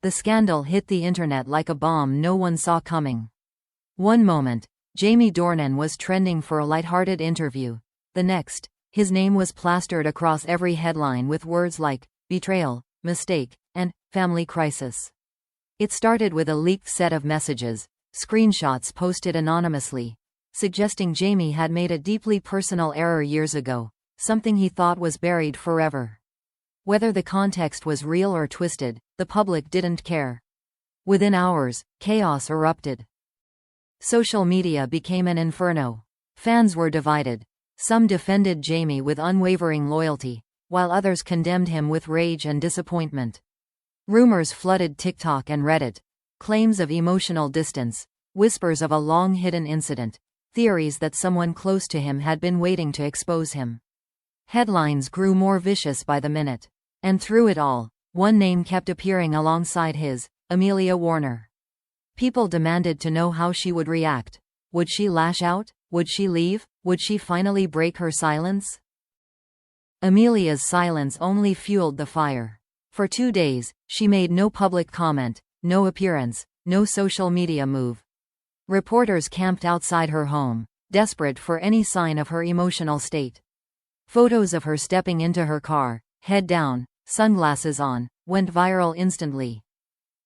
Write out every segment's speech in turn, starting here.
The scandal hit the internet like a bomb no one saw coming. One moment, Jamie Dornan was trending for a lighthearted interview. The next, his name was plastered across every headline with words like betrayal, mistake, and family crisis. It started with a leaked set of messages, screenshots posted anonymously, suggesting Jamie had made a deeply personal error years ago, something he thought was buried forever. Whether the context was real or twisted, the public didn't care. Within hours, chaos erupted. Social media became an inferno. Fans were divided. Some defended Jamie with unwavering loyalty, while others condemned him with rage and disappointment. Rumors flooded TikTok and Reddit. Claims of emotional distance, whispers of a long-hidden incident, theories that someone close to him had been waiting to expose him. Headlines grew more vicious by the minute. And through it all, one name kept appearing alongside his: Amelia Warner. People demanded to know how she would react. Would she lash out? Would she leave? Would she finally break her silence? Amelia's silence only fueled the fire. For 2 days, she made no public comment, no appearance, no social media move. Reporters camped outside her home, desperate for any sign of her emotional state. Photos of her stepping into her car, head down, sunglasses on, went viral instantly.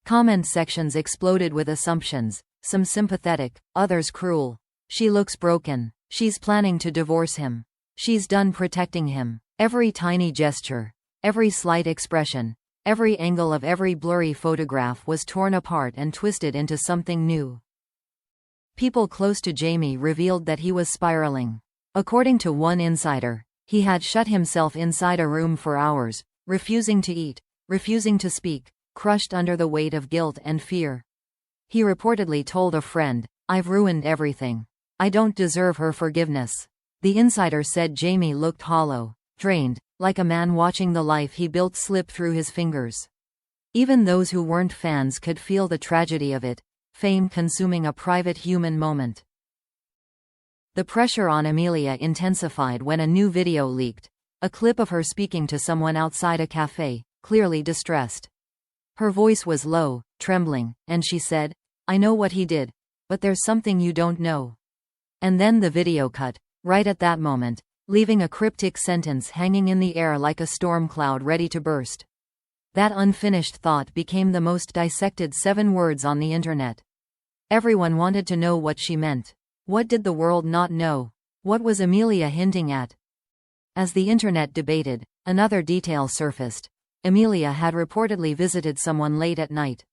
Comment sections exploded with assumptions, some sympathetic, others cruel. She looks broken. She's planning to divorce him. She's done protecting him. Every tiny gesture, every slight expression, every angle of every blurry photograph was torn apart and twisted into something new. People close to Jamie revealed that he was spiraling. According to one insider, he had shut himself inside a room for hours, refusing to eat, refusing to speak, crushed under the weight of guilt and fear. He reportedly told a friend, "I've ruined everything. I don't deserve her forgiveness." The insider said Jamie looked hollow, drained, like a man watching the life he built slip through his fingers. Even those who weren't fans could feel the tragedy of it, fame consuming a private human moment. The pressure on Amelia intensified when a new video leaked, a clip of her speaking to someone outside a cafe, clearly distressed. Her voice was low, trembling, and she said, "I know what he did, but there's something you don't know." And then the video cut, right at that moment, leaving a cryptic sentence hanging in the air like a storm cloud ready to burst. That unfinished thought became the most dissected 7 words on the internet. Everyone wanted to know what she meant. What did the world not know? What was Amelia hinting at? As the internet debated, another detail surfaced. Amelia had reportedly visited someone late at night.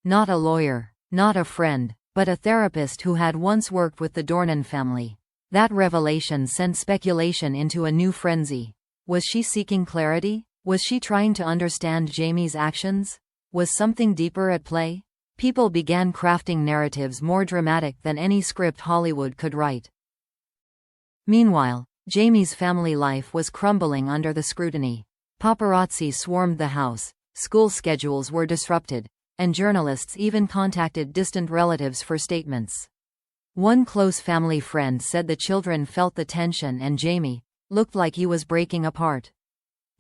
Not a lawyer, not a friend, but a therapist who had once worked with the Dornan family. That revelation sent speculation into a new frenzy. Was she seeking clarity? Was she trying to understand Jamie's actions? Was something deeper at play? People began crafting narratives more dramatic than any script Hollywood could write. Meanwhile, Jamie's family life was crumbling under the scrutiny. Paparazzi swarmed the house, school schedules were disrupted, and journalists even contacted distant relatives for statements. One close family friend said the children felt the tension and Jamie looked like he was breaking apart.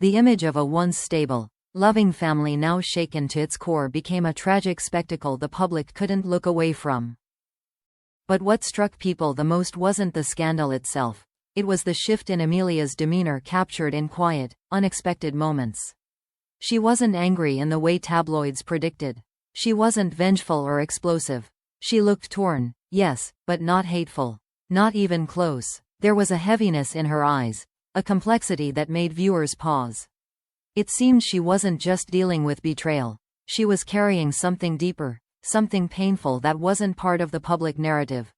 The image of a once stable, loving family now shaken to its core became a tragic spectacle the public couldn't look away from. But what struck people the most wasn't the scandal itself. It was the shift in Amelia's demeanor captured in quiet, unexpected moments. She wasn't angry in the way tabloids predicted. She wasn't vengeful or explosive. She looked torn, yes, but not hateful. Not even close. There was a heaviness in her eyes, a complexity that made viewers pause. It seemed she wasn't just dealing with betrayal. She was carrying something deeper, something painful that wasn't part of the public narrative.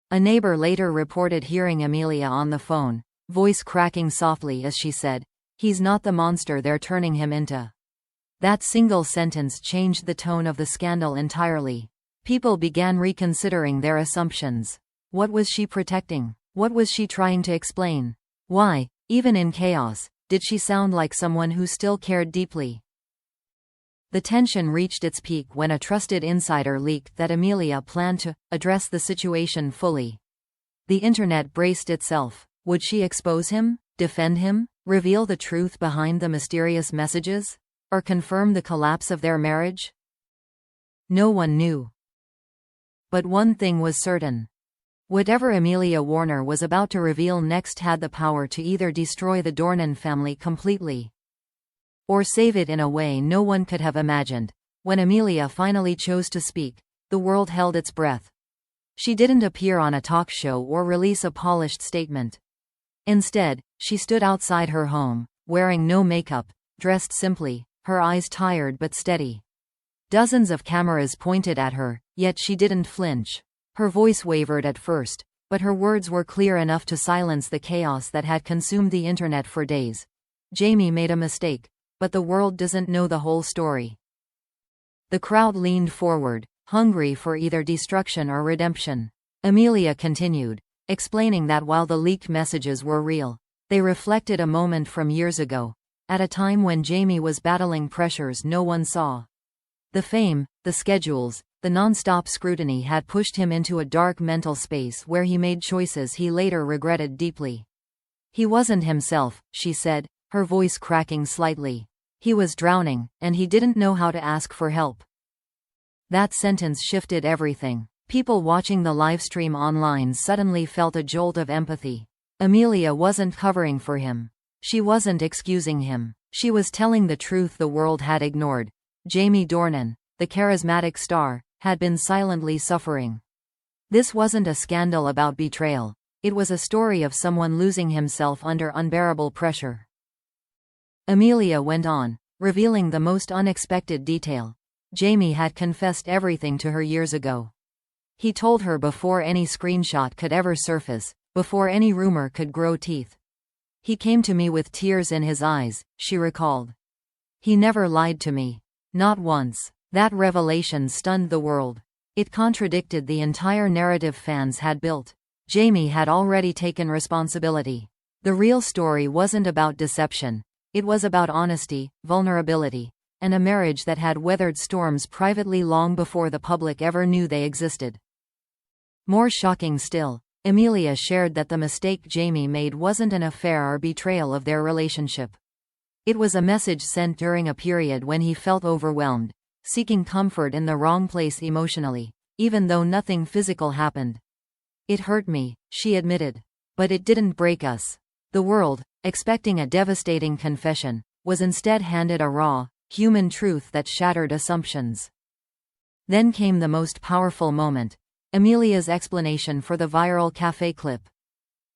A neighbor later reported hearing Amelia on the phone, voice cracking softly as she said, "He's not the monster they're turning him into." That single sentence changed the tone of the scandal entirely. People began reconsidering their assumptions. What was she protecting? What was she trying to explain? Why, even in chaos, did she sound like someone who still cared deeply? The tension reached its peak when a trusted insider leaked that Amelia planned to address the situation fully. The internet braced itself. Would she expose him, defend him, reveal the truth behind the mysterious messages, or confirm the collapse of their marriage? No one knew. But one thing was certain. Whatever Amelia Warner was about to reveal next had the power to either destroy the Dornan family completely or save it in a way no one could have imagined. When Amelia finally chose to speak, the world held its breath. She didn't appear on a talk show or release a polished statement. Instead, she stood outside her home, wearing no makeup, dressed simply, her eyes tired but steady. Dozens of cameras pointed at her, yet she didn't flinch. Her voice wavered at first, but her words were clear enough to silence the chaos that had consumed the internet for days. Jamie made a mistake, but the world doesn't know the whole story. The crowd leaned forward, hungry for either destruction or redemption. Amelia continued, explaining that while the leaked messages were real, they reflected a moment from years ago, at a time when Jamie was battling pressures no one saw. The fame, the schedules, the non-stop scrutiny had pushed him into a dark mental space where he made choices he later regretted deeply. He wasn't himself, she said, her voice cracking slightly. He was drowning, and he didn't know how to ask for help. That sentence shifted everything. People watching the livestream online suddenly felt a jolt of empathy. Amelia wasn't covering for him. She wasn't excusing him. She was telling the truth the world had ignored. Jamie Dornan, the charismatic star, had been silently suffering. This wasn't a scandal about betrayal. It was a story of someone losing himself under unbearable pressure. Amelia went on, revealing the most unexpected detail. Jamie had confessed everything to her years ago. He told her before any screenshot could ever surface, before any rumor could grow teeth. He came to me with tears in his eyes, she recalled. He never lied to me. Not once. That revelation stunned the world. It contradicted the entire narrative fans had built. Jamie had already taken responsibility. The real story wasn't about deception. It was about honesty, vulnerability, and a marriage that had weathered storms privately long before the public ever knew they existed. More shocking still, Amelia shared that the mistake Jamie made wasn't an affair or betrayal of their relationship. It was a message sent during a period when he felt overwhelmed, seeking comfort in the wrong place emotionally, even though nothing physical happened. It hurt me, she admitted. But it didn't break us. The world, expecting a devastating confession, was instead handed a raw, human truth that shattered assumptions. Then came the most powerful moment, Amelia's explanation for the viral cafe clip.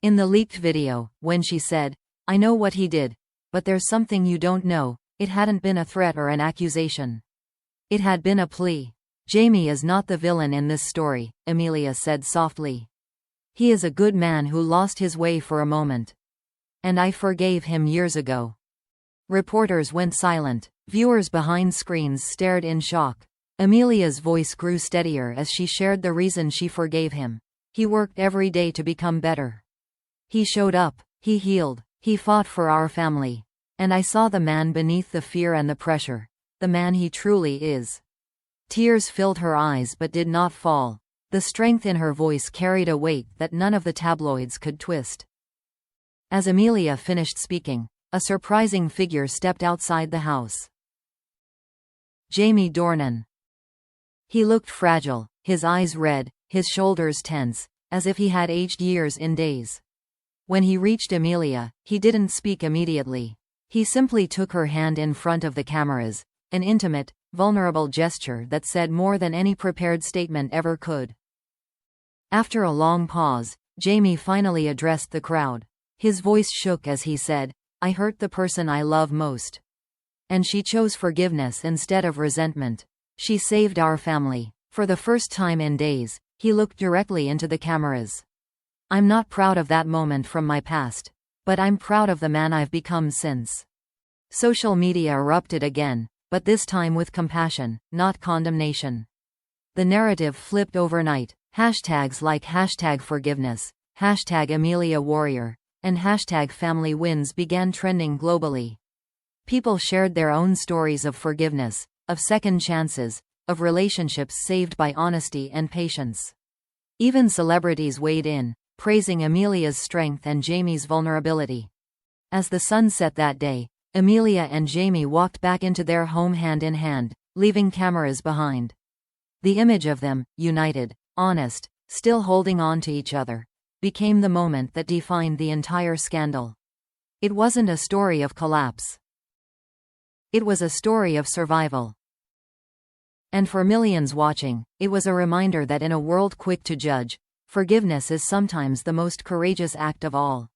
In the leaked video, when she said, "I know what he did, but there's something you don't know," it hadn't been a threat or an accusation. It had been a plea. Jamie is not the villain in this story, Amelia said softly. He is a good man who lost his way for a moment. And I forgave him years ago. Reporters went silent. Viewers behind screens stared in shock. Amelia's voice grew steadier as she shared the reason she forgave him. He worked every day to become better. He showed up. He healed. He fought for our family. And I saw the man beneath the fear and the pressure. The man he truly is. Tears filled her eyes but did not fall. The strength in her voice carried a weight that none of the tabloids could twist. As Amelia finished speaking, a surprising figure stepped outside the house. Jamie Dornan. He looked fragile, his eyes red, his shoulders tense, as if he had aged years in days. When he reached Amelia, he didn't speak immediately. He simply took her hand in front of the cameras, an intimate, vulnerable gesture that said more than any prepared statement ever could. After a long pause, Jamie finally addressed the crowd. His voice shook as he said, "I hurt the person I love most. And she chose forgiveness instead of resentment. She saved our family." For the first time in days, he looked directly into the cameras. "I'm not proud of that moment from my past. But I'm proud of the man I've become since." Social media erupted again, but this time with compassion, not condemnation. The narrative flipped overnight. Hashtags like #forgiveness, #AmeliaWarrior, and #FamilyWins began trending globally. People shared their own stories of forgiveness, of second chances, of relationships saved by honesty and patience. Even celebrities weighed in, praising Amelia's strength and Jamie's vulnerability. As the sun set that day, Amelia and Jamie walked back into their home hand in hand, leaving cameras behind. The image of them, united, honest, still holding on to each other, became the moment that defined the entire scandal. It wasn't a story of collapse. It was a story of survival. And for millions watching, it was a reminder that in a world quick to judge, forgiveness is sometimes the most courageous act of all.